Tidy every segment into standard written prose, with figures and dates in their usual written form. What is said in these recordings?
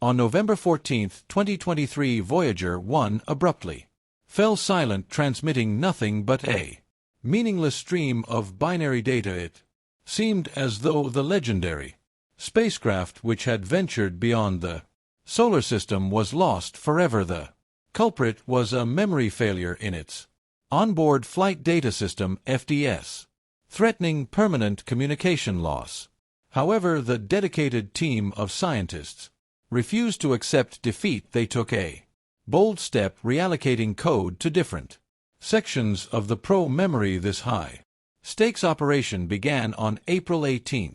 On November 14, 2023, Voyager 1 abruptly fell silent, transmitting nothing but a meaningless stream of binary data. It seemed as though the legendary spacecraft which had ventured beyond the solar system was lost forever. The culprit was a memory failure in its onboard flight data system (FDS), threatening permanent communication loss. However, the dedicated team of scientists refused to accept defeat. They took a bold step, reallocating code to different sections of the memory. This high-stakes operation began on April 18,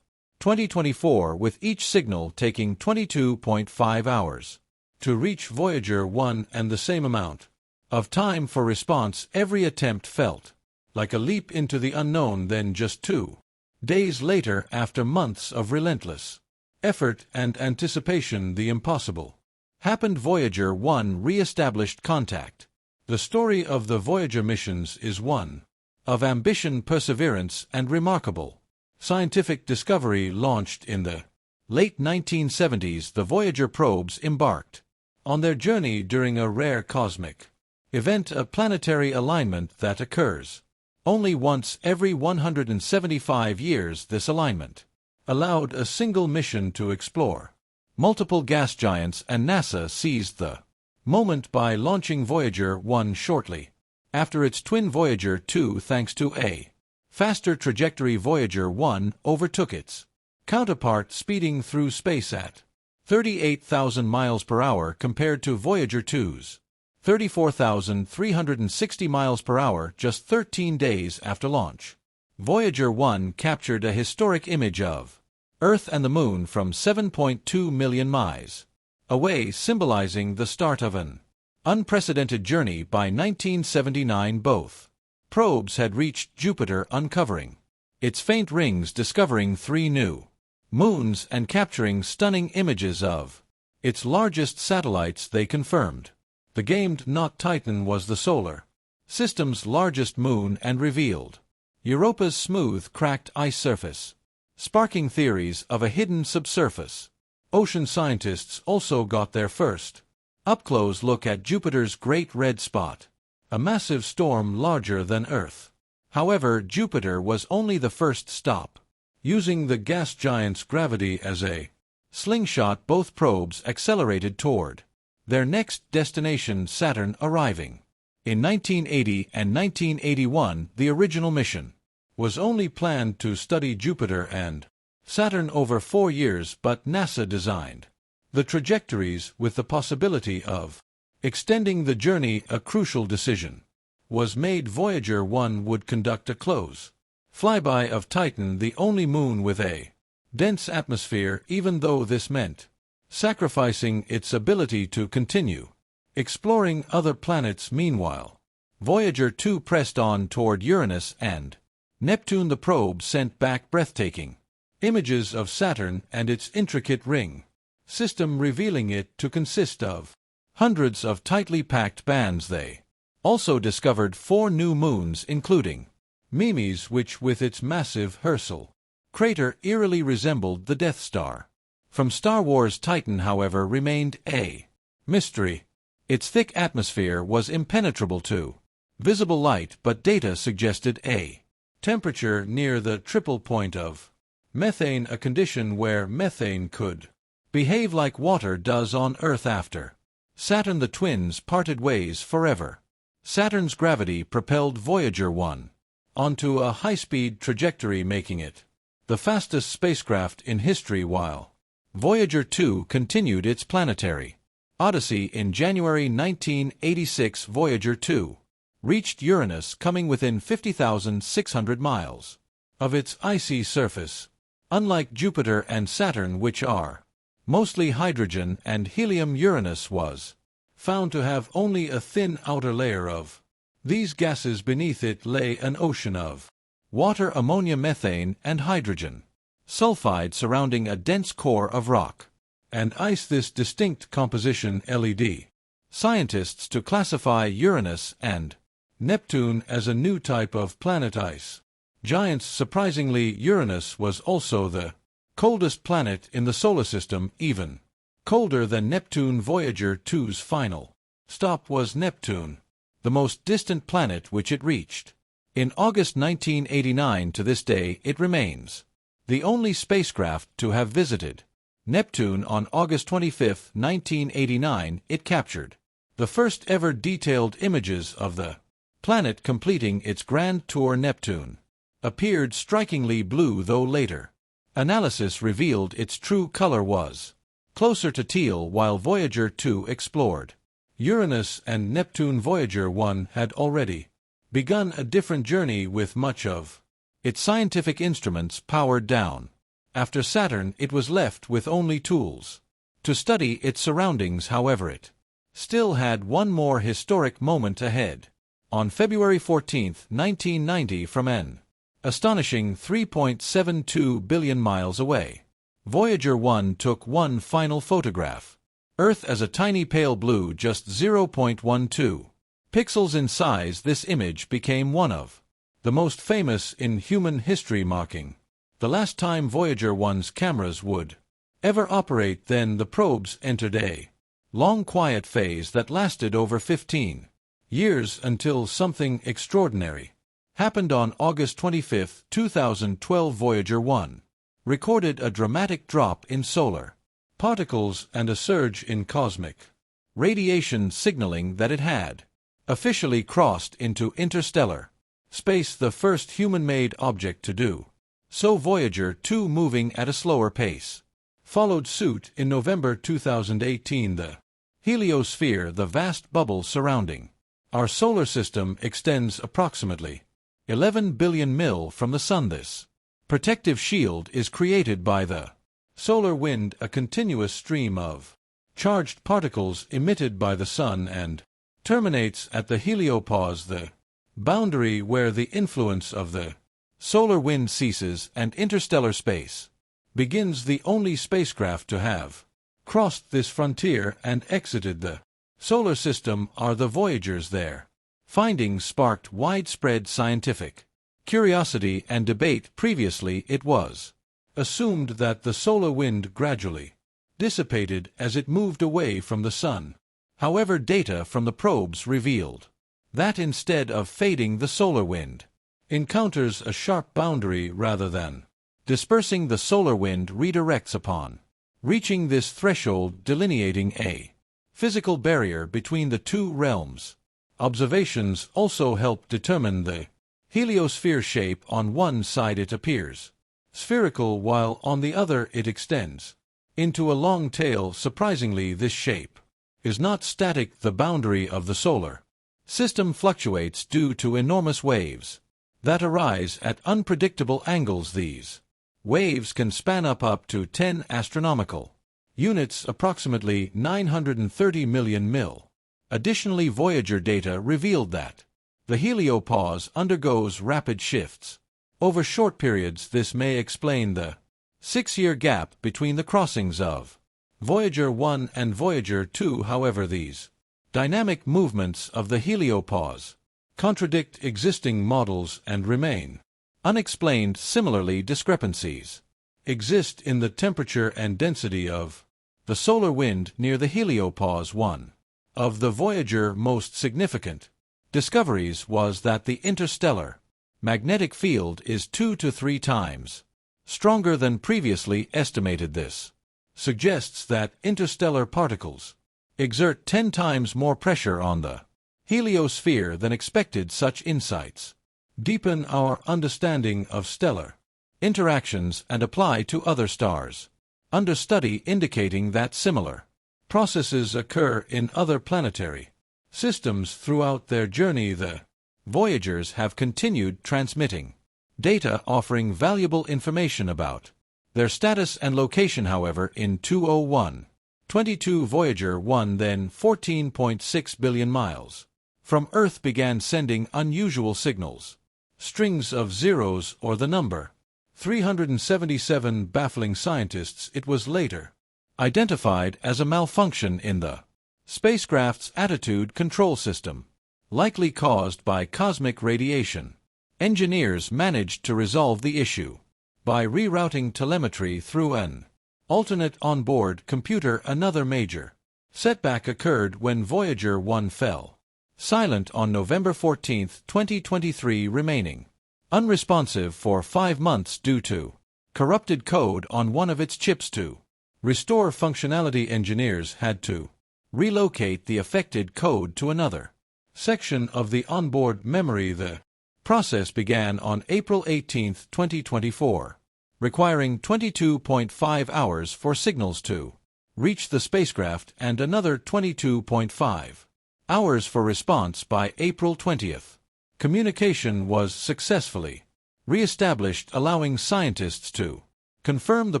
2024, with each signal taking 22.5 hours to reach Voyager 1 and the same amount of time for response. Every attempt felt like a leap into the unknown. Then, just 2 days later, after months of relentless effort and anticipation, the impossible happened. Voyager 1 re-established contact. The story of the Voyager missions is one of ambition, perseverance, and remarkable scientific discovery. Launched in the late 1970s, the Voyager probes embarked on their journey during a rare cosmic event, a planetary alignment that occurs only once every 175 years. This alignment allowed a single mission to explore multiple gas giants, and NASA seized the moment by launching Voyager 1 shortly after its twin Voyager 2. Thanks to a faster trajectory, Voyager 1 overtook its counterpart, speeding through space at 38,000 miles per hour compared to Voyager 2's 34,360 miles per hour just 13 days after launch. Voyager 1 captured a historic image of Earth and the Moon from 7.2 million miles away, symbolizing the start of an unprecedented journey. By 1979, both probes had reached Jupiter, uncovering its faint rings, discovering 3 new moons, and capturing stunning images of its largest satellites. They confirmed the gamed not Titan was the solar system's largest moon and revealed Europa's smooth, cracked ice surface, sparking theories of a hidden subsurface ocean. Scientists also got their first up-close look at Jupiter's Great Red Spot, a massive storm larger than Earth. However, Jupiter was only the first stop. Using the gas giant's gravity as a slingshot, both probes accelerated toward their next destination, Saturn, arriving in 1980 and 1981. The original mission was only planned to study Jupiter and Saturn over 4 years, but NASA designed the trajectories with the possibility of extending the journey. A crucial decision was made. Voyager 1 would conduct a close flyby of Titan, the only moon with a dense atmosphere, even though this meant sacrificing its ability to continue exploring other planets. Meanwhile, Voyager 2 pressed on toward Uranus and Neptune. The probe sent back breathtaking images of Saturn and its intricate ring system, revealing it to consist of hundreds of tightly packed bands. They also discovered 4 new moons, including Mimes, which with its massive Herschel crater eerily resembled the Death Star from Star Wars. Titan, however, remained a mystery. Its thick atmosphere was impenetrable to visible light, but data suggested a temperature near the triple point of methane, a condition where methane could behave like water does on Earth. After Saturn, the twins parted ways forever. Saturn's gravity propelled Voyager 1 onto a high-speed trajectory, making it the fastest spacecraft in history, while Voyager 2 continued its planetary Odyssey. In January 1986, Voyager 2 reached Uranus, coming within 50,600 miles of its icy surface. Unlike Jupiter and Saturn, which are mostly hydrogen and helium, Uranus was found to have only a thin outer layer of these gases. Beneath it lay an ocean of water, ammonia, methane, and hydrogen sulfide surrounding a dense core of rock and ice. This distinct composition led scientists to classify Uranus and Neptune as a new type of planet ice giants. Surprisingly, Uranus was also the coldest planet in the solar system, even Colder than Neptune. Voyager 2's final stop was Neptune, the most distant planet which it reached. In August 1989, to this day it remains the only spacecraft to have visited Neptune. On August 25, 1989, it captured the first ever detailed images of the planet, completing its grand tour. Neptune appeared strikingly blue, though later analysis revealed its true color was closer to teal. While Voyager 2 explored Uranus and Neptune, Voyager 1 had already begun a different journey, with much of its scientific instruments powered down. After Saturn, it was left with only tools to study its surroundings. However, it still had one more historic moment ahead. On February 14, 1990, from an astonishing 3.72 billion miles away, Voyager 1 took one final photograph. Earth as a tiny pale blue, just 0.12 pixels in size. This image became one of the most famous in human history, marking the last time Voyager 1's cameras would ever operate. Then the probes entered a long quiet phase that lasted over 15 years, until something extraordinary happened. On August 25, 2012, Voyager 1 recorded a dramatic drop in solar particles and a surge in cosmic radiation, signaling that it had officially crossed into interstellar space, the first human-made object to do so. Voyager 2, moving at a slower pace, followed suit. In November 2018, the heliosphere, the vast bubble surrounding our solar system, extends approximately 11 billion mil from the Sun. This protective shield is created by the solar wind, a continuous stream of charged particles emitted by the Sun, and terminates at the heliopause, the boundary where the influence of the solar wind ceases and interstellar space begins. The only spacecraft to have crossed this frontier and exited the solar system are the Voyagers. Their findings sparked widespread scientific curiosity and debate. Previously, it was assumed that the solar wind gradually dissipated as it moved away from the Sun. However, data from the probes revealed that instead of fading, the solar wind encounters a sharp boundary. Rather than dispersing, the solar wind redirects upon reaching this threshold, delineating a physical barrier between the two realms. Observations also help determine the heliosphere shape. On one side it appears spherical, while on the other it extends into a long tail. Surprisingly, this shape is not static. The boundary of the solar system fluctuates due to enormous waves that arise at unpredictable angles. These waves can span up to 10 astronomical units, approximately 930 million mil. Additionally, Voyager data revealed that the heliopause undergoes rapid shifts over short periods. This may explain the 6-year gap between the crossings of Voyager 1 and Voyager 2. However, these dynamic movements of the heliopause contradict existing models and remain unexplained. Similarly, discrepancies exist in the temperature and density of the solar wind near the heliopause. One of the Voyager most significant discoveries was that the interstellar magnetic field is 2 to 3 times stronger than previously estimated. This suggests that interstellar particles exert 10 times more pressure on the heliosphere than expected. Such insights deepen our understanding of stellar interactions and apply to other stars under study, indicating that similar processes occur in other planetary systems. Throughout their journey, the Voyagers have continued transmitting data, offering valuable information about their status and location. However, in 2022, Voyager 1, then 14.6 billion miles from Earth, began sending unusual signals, strings of zeros or the number 377, baffling scientists. It was later identified as a malfunction in the spacecraft's attitude control system, likely caused by cosmic radiation. Engineers managed to resolve the issue by rerouting telemetry through an Alternate onboard computer. Another major setback occurred when Voyager 1 fell silent on November 14, 2023, remaining unresponsive for 5 months due to corrupted code on one of its chips. To restore functionality, engineers had to relocate the affected code to another section of the onboard memory. The process began on April 18, 2024, requiring 22.5 hours for signals to reach the spacecraft and another 22.5 hours for response by April 20th. Communication was successfully re-established, allowing scientists to confirm the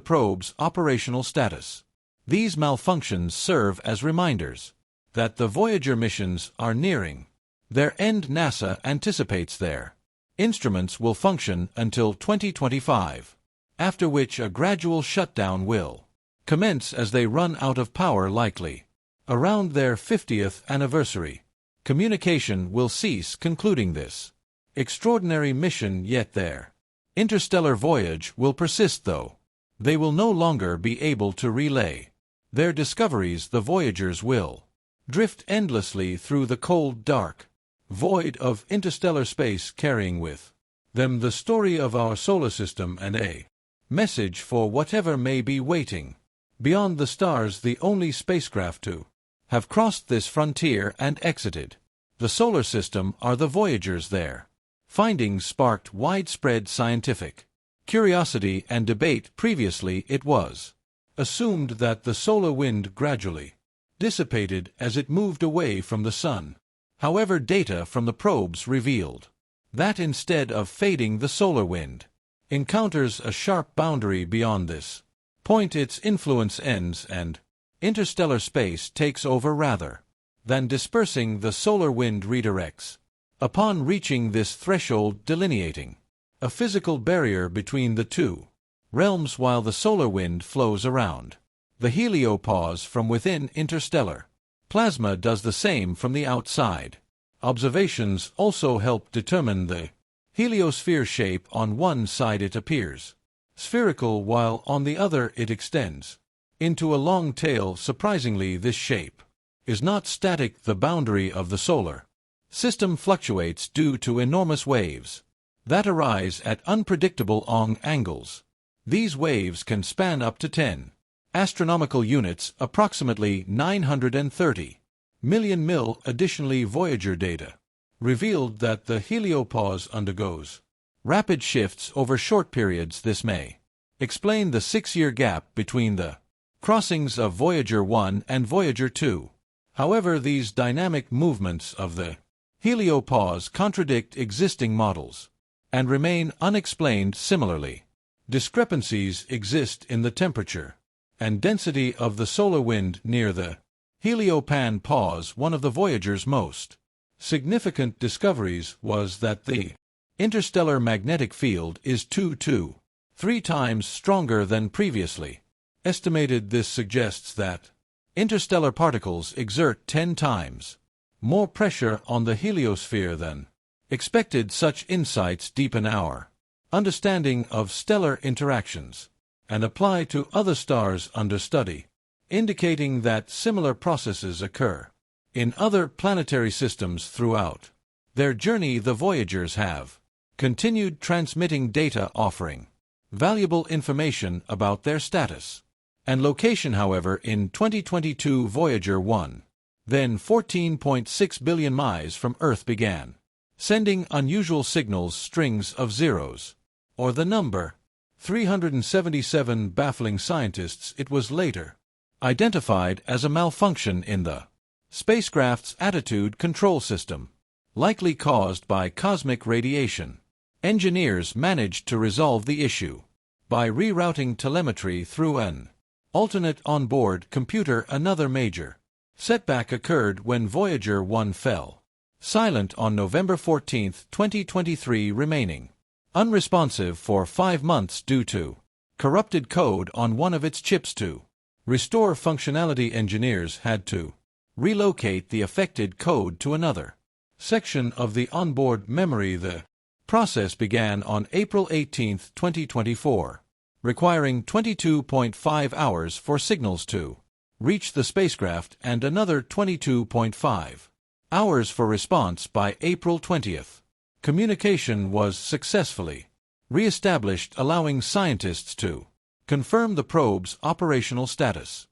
probe's operational status. These malfunctions serve as reminders that the Voyager missions are nearing their end. NASA anticipates their instruments will function until 2025, after which a gradual shutdown will commence as they run out of power, likely around their 50th anniversary. Communication will cease, concluding this extraordinary mission, yet their interstellar voyage will persist, though they will no longer be able to relay their discoveries. The Voyagers will drift endlessly through the cold, dark void of interstellar space, carrying with them the story of our solar system and a message for whatever may be waiting beyond the stars. The only spacecraft to have crossed this frontier and exited the solar system are the Voyagers. Their findings sparked widespread scientific curiosity and debate. Previously, it was assumed that the solar wind gradually dissipated as it moved away from the sun. However, data from the probes revealed that instead of fading, the solar wind encounters a sharp boundary. Beyond this point, its influence ends and interstellar space takes over rather than dispersing. The solar wind redirects upon reaching this threshold, delineating a physical barrier between the two realms, while the solar wind flows around the heliopause from within. Interstellar plasma does the same from the outside. Observations also help determine the heliosphere shape. On one side it appears spherical, while on the other it extends into a long tail. Surprisingly, this shape is not static. The boundary of the solar system fluctuates due to enormous waves that arise at unpredictable angles. These waves can span up to 10 astronomical units, approximately 930 million mil. Additionally, Voyager data revealed that the heliopause undergoes rapid shifts over short periods. This may explain the 6-year gap between the crossings of Voyager 1 and Voyager 2. However, these dynamic movements of the heliopause contradict existing models and remain unexplained. Similarly, discrepancies exist in the temperature and density of the solar wind near the heliopan pause. One of the Voyager's most significant discoveries was that the interstellar magnetic field is 2 to 3 times stronger than previously estimated. This suggests that interstellar particles exert 10 times more pressure on the heliosphere than expected. Such insights deepen our understanding of stellar interactions and apply to other stars under study, indicating that similar processes occur in other planetary systems. Throughout their journey, the Voyagers have continued transmitting data, offering valuable information about their status and location. However, in 2022, Voyager 1, then 14.6 billion miles from Earth, began sending unusual signals, strings of zeros, or the number 377, baffling scientists. It was later identified as a malfunction in the spacecraft's attitude control system, likely caused by cosmic radiation. Engineers managed to resolve the issue by rerouting telemetry through an alternate onboard computer. Another major setback occurred when Voyager 1 fell silent on November 14, 2023, remaining unresponsive for 5 months due to corrupted code on one of its chips. To restore functionality, engineers had to relocate the affected code to another section of the onboard memory. The process began on April 18, 2024, requiring 22.5 hours for signals to reach the spacecraft and another 22.5 hours for response by April 20th. Communication was successfully re-established, allowing scientists to confirm the probe's operational status.